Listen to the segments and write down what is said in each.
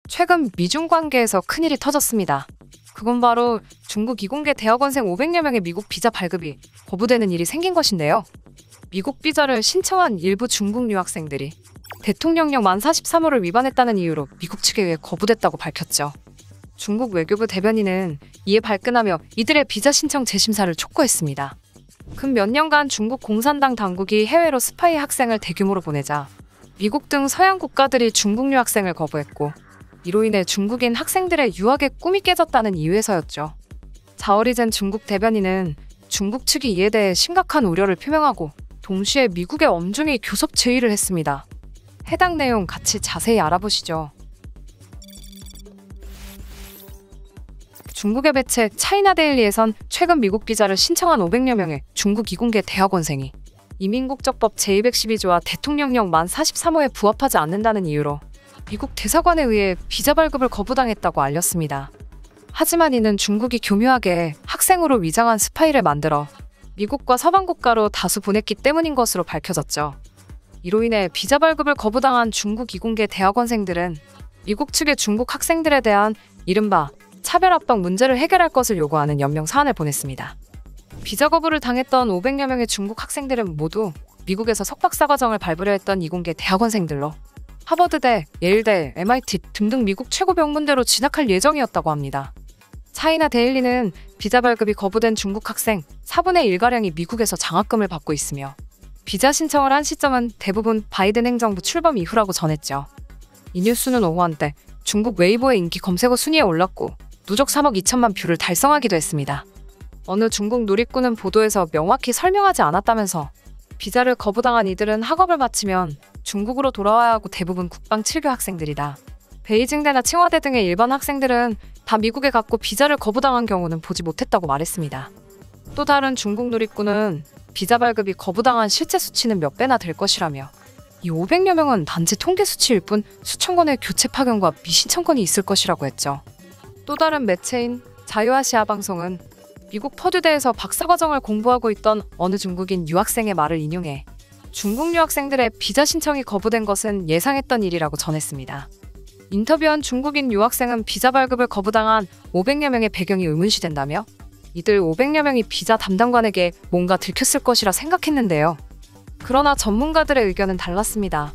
최근 미중 관계에서 큰일이 터졌습니다. 그건 바로 중국 이공계 대학원생 500여 명의 미국 비자 발급이 거부되는 일이 생긴 것인데요. 미국 비자를 신청한 일부 중국 유학생들이 대통령령 만 43호를 위반했다는 이유로 미국 측에 의해 거부됐다고 밝혔죠. 중국 외교부 대변인은 이에 발끈하며 이들의 비자 신청 재심사를 촉구했습니다. 근 몇 년간 중국 공산당 당국이 해외로 스파이 학생을 대규모로 보내자 미국 등 서양 국가들이 중국 유학생을 거부했고, 이로 인해 중국인 학생들의 유학의 꿈이 깨졌다는 이유에서였죠. 자오리젠 중국 대변인은 중국 측이 이에 대해 심각한 우려를 표명하고 동시에 미국에 엄중히 교섭 제의를 했습니다. 해당 내용 같이 자세히 알아보시죠. 중국의 매체 차이나데일리에선 최근 미국 비자를 신청한 500여 명의 중국 이공계 대학원생이 이민국적법 제212조와 대통령령 만 43호에 부합하지 않는다는 이유로 미국 대사관에 의해 비자 발급을 거부당했다고 알렸습니다. 하지만 이는 중국이 교묘하게 학생으로 위장한 스파이를 만들어 미국과 서방 국가로 다수 보냈기 때문인 것으로 밝혀졌죠. 이로 인해 비자 발급을 거부당한 중국 이공계 대학원생들은 미국 측의 중국 학생들에 대한 이른바 차별 압박 문제를 해결할 것을 요구하는 연명 사안을 보냈습니다. 비자 거부를 당했던 500여 명의 중국 학생들은 모두 미국에서 석박사 과정을 밟으려 했던 이공계 대학원생들로 하버드대, 예일대, MIT 등등 미국 최고 명문대로 진학할 예정이었다고 합니다. 차이나 데일리는 비자 발급이 거부된 중국 학생 4분의 1가량이 미국에서 장학금을 받고 있으며 비자 신청을 한 시점은 대부분 바이든 행정부 출범 이후라고 전했죠. 이 뉴스는 오후 한때 중국 웨이보의 인기 검색어 순위에 올랐고 누적 3억 2천만 뷰를 달성하기도 했습니다. 어느 중국 누리꾼은 보도에서 명확히 설명하지 않았다면서 비자를 거부당한 이들은 학업을 마치면 중국으로 돌아와야 하고 대부분 국방 7교 학생들이다. 베이징대나 칭화대 등의 일반 학생들은 다 미국에 갔고 비자를 거부당한 경우는 보지 못했다고 말했습니다. 또 다른 중국 누리꾼은 비자 발급이 거부당한 실제 수치는 몇 배나 될 것이라며 이 500여 명은 단지 통계 수치일 뿐 수천 건의 교체 파견과 미신청건이 있을 것이라고 했죠. 또 다른 매체인 자유아시아 방송은 미국 퍼듀대에서 박사과정을 공부하고 있던 어느 중국인 유학생의 말을 인용해 중국 유학생들의 비자 신청이 거부된 것은 예상했던 일이라고 전했습니다. 인터뷰한 중국인 유학생은 비자 발급을 거부당한 500여 명의 배경이 의문시된다며 이들 500여 명이 비자 담당관에게 뭔가 들켰을 것이라 생각했는데요. 그러나 전문가들의 의견은 달랐습니다.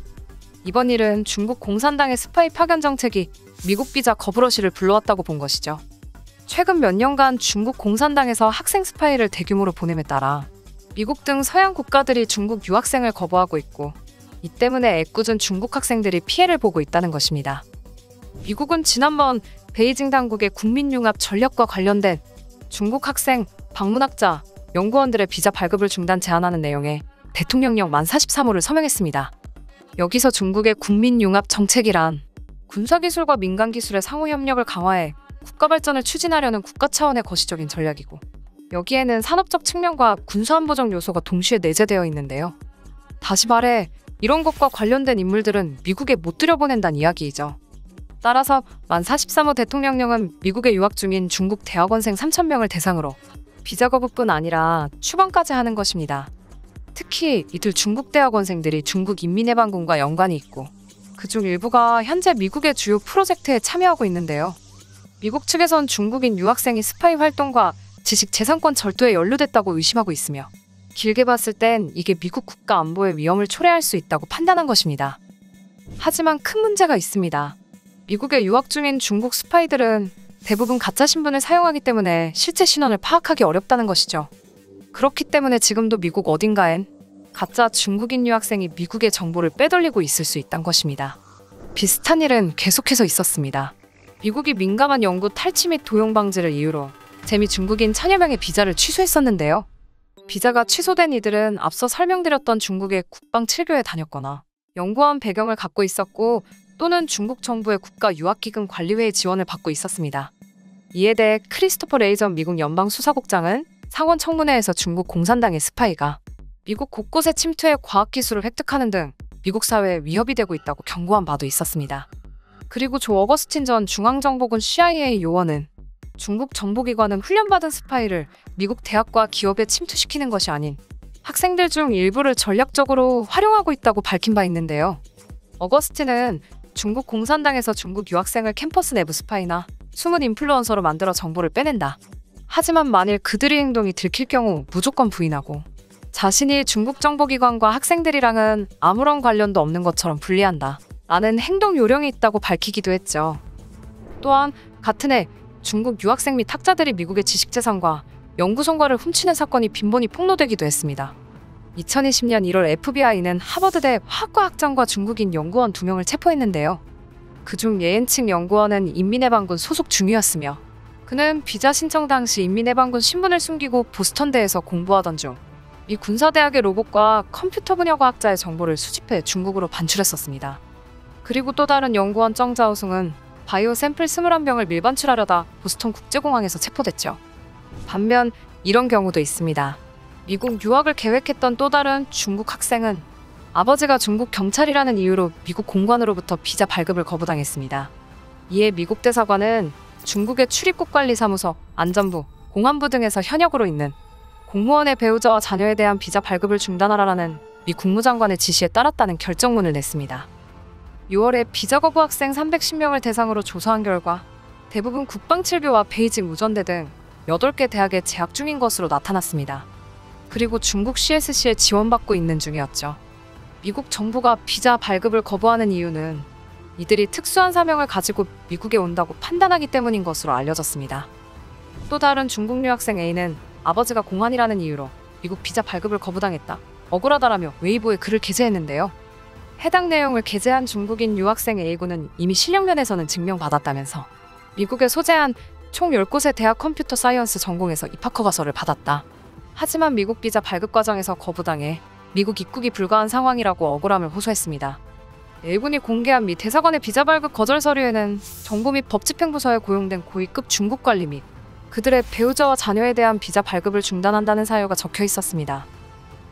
이번 일은 중국 공산당의 스파이 파견 정책이 미국 비자 거부러시를 불러왔다고 본 것이죠. 최근 몇 년간 중국 공산당에서 학생 스파이를 대규모로 보냄에 따라 미국 등 서양 국가들이 중국 유학생을 거부하고 있고, 이 때문에 애꿎은 중국 학생들이 피해를 보고 있다는 것입니다. 미국은 지난번 베이징 당국의 국민융합 전략과 관련된 중국 학생, 방문학자, 연구원들의 비자 발급을 중단 제한하는 내용의 대통령령 만 43호를 서명했습니다. 여기서 중국의 국민융합 정책이란 군사기술과 민간기술의 상호협력을 강화해 국가 발전을 추진하려는 국가 차원의 거시적인 전략이고, 여기에는 산업적 측면과 군사안보적 요소가 동시에 내재되어 있는데요. 다시 말해 이런 것과 관련된 인물들은 미국에 못 들여보낸다는 이야기이죠. 따라서 만 43호 대통령령은 미국에 유학 중인 중국 대학원생 3,000명을 대상으로 비자 거부뿐 아니라 추방까지 하는 것입니다. 특히 이들 중국 대학원생들이 중국 인민해방군과 연관이 있고 그중 일부가 현재 미국의 주요 프로젝트에 참여하고 있는데요. 미국 측에선 중국인 유학생이 스파이 활동과 지식 재산권 절도에 연루됐다고 의심하고 있으며 길게 봤을 땐 이게 미국 국가 안보의 위험을 초래할 수 있다고 판단한 것입니다. 하지만 큰 문제가 있습니다. 미국에 유학 중인 중국 스파이들은 대부분 가짜 신분을 사용하기 때문에 실제 신원을 파악하기 어렵다는 것이죠. 그렇기 때문에 지금도 미국 어딘가엔 가짜 중국인 유학생이 미국의 정보를 빼돌리고 있을 수 있다는 것입니다. 비슷한 일은 계속해서 있었습니다. 미국이 민감한 연구 탈취 및 도용 방지를 이유로 재미 중국인 1,000여 명의 비자를 취소했었는데요. 비자가 취소된 이들은 앞서 설명드렸던 중국의 국방 7교에 다녔거나 연구원 배경을 갖고 있었고, 또는 중국 정부의 국가유학기금 관리회의 지원을 받고 있었습니다. 이에 대해 크리스토퍼 레이전 미국 연방수사국장은 상원 청문회에서 중국 공산당의 스파이가 미국 곳곳에 침투해 과학기술을 획득하는 등 미국 사회에 위협이 되고 있다고 경고한 바도 있었습니다. 그리고 조 어거스틴 전 중앙정보군 CIA 요원은 중국 정보기관은 훈련받은 스파이를 미국 대학과 기업에 침투시키는 것이 아닌 학생들 중 일부를 전략적으로 활용하고 있다고 밝힌 바 있는데요. 어거스틴은 중국 공산당에서 중국 유학생을 캠퍼스 내부 스파이나 숨은 인플루언서로 만들어 정보를 빼낸다. 하지만 만일 그들의 행동이 들킬 경우 무조건 부인하고 자신이 중국 정보기관과 학생들이랑은 아무런 관련도 없는 것처럼 분리한다. 라는 행동 요령이 있다고 밝히기도 했죠. 또한 같은 해 중국 유학생 및 학자들이 미국의 지식재산과 연구성과를 훔치는 사건이 빈번히 폭로되기도 했습니다. 2020년 1월 FBI는 하버드대 화학과학장과 중국인 연구원 2명을 체포했는데요. 그중 예엔칭 연구원은 인민해방군 소속 중이었으며 그는 비자 신청 당시 인민해방군 신분을 숨기고 보스턴대에서 공부하던 중 미 군사대학의 로봇과 컴퓨터 분야 과학자의 정보를 수집해 중국으로 반출했었습니다. 그리고 또 다른 연구원 정자오승은 바이오 샘플 21병을 밀반출하려다 보스턴 국제공항에서 체포됐죠. 반면 이런 경우도 있습니다. 미국 유학을 계획했던 또 다른 중국 학생은 아버지가 중국 경찰이라는 이유로 미국 공관으로부터 비자 발급을 거부당했습니다. 이에 미국 대사관은 중국의 출입국관리사무소, 안전부, 공안부 등에서 현역으로 있는 공무원의 배우자와 자녀에 대한 비자 발급을 중단하라는 미 국무장관의 지시에 따랐다는 결정문을 냈습니다. 6월에 비자 거부 학생 310명을 대상으로 조사한 결과 대부분 국방칠교와 베이징 우전대 등 8개 대학에 재학 중인 것으로 나타났습니다. 그리고 중국 CSC에 지원받고 있는 중이었죠. 미국 정부가 비자 발급을 거부하는 이유는 이들이 특수한 사명을 가지고 미국에 온다고 판단하기 때문인 것으로 알려졌습니다. 또 다른 중국 유학생 A는 아버지가 공안이라는 이유로 미국 비자 발급을 거부당했다. 억울하다라며 웨이보에 글을 게재했는데요. 해당 내용을 게재한 중국인 유학생 A군은 이미 실력면에서는 증명받았다면서 미국에 소재한 총 10곳의 대학 컴퓨터 사이언스 전공에서 입학 허가서를 받았다. 하지만 미국 비자 발급 과정에서 거부당해 미국 입국이 불가한 상황이라고 억울함을 호소했습니다. A군이 공개한 미 대사관의 비자 발급 거절 서류에는 정보 및 법집행부서에 고용된 고위급 중국 관리 및 그들의 배우자와 자녀에 대한 비자 발급을 중단한다는 사유가 적혀 있었습니다.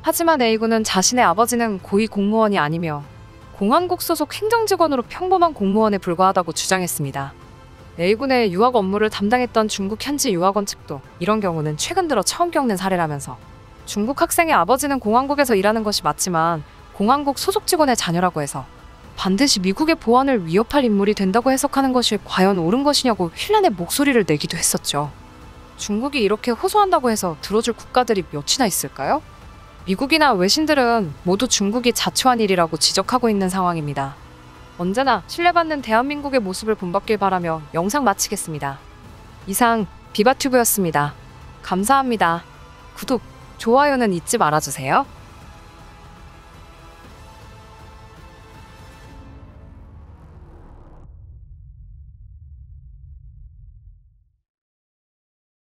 하지만 A군은 자신의 아버지는 고위 공무원이 아니며 공안국 소속 행정직원으로 평범한 공무원에 불과하다고 주장했습니다. A군의 유학 업무를 담당했던 중국 현지 유학원 측도 이런 경우는 최근 들어 처음 겪는 사례라면서 중국 학생의 아버지는 공안국에서 일하는 것이 맞지만 공안국 소속 직원의 자녀라고 해서 반드시 미국의 보안을 위협할 인물이 된다고 해석하는 것이 과연 옳은 것이냐고 힐난의 목소리를 내기도 했었죠. 중국이 이렇게 호소한다고 해서 들어줄 국가들이 몇이나 있을까요? 미국이나 외신들은 모두 중국이 자초한 일이라고 지적하고 있는 상황입니다. 언제나 신뢰받는 대한민국의 모습을 본받길 바라며 영상 마치겠습니다. 이상 비바튜브였습니다. 감사합니다. 구독, 좋아요는 잊지 말아주세요.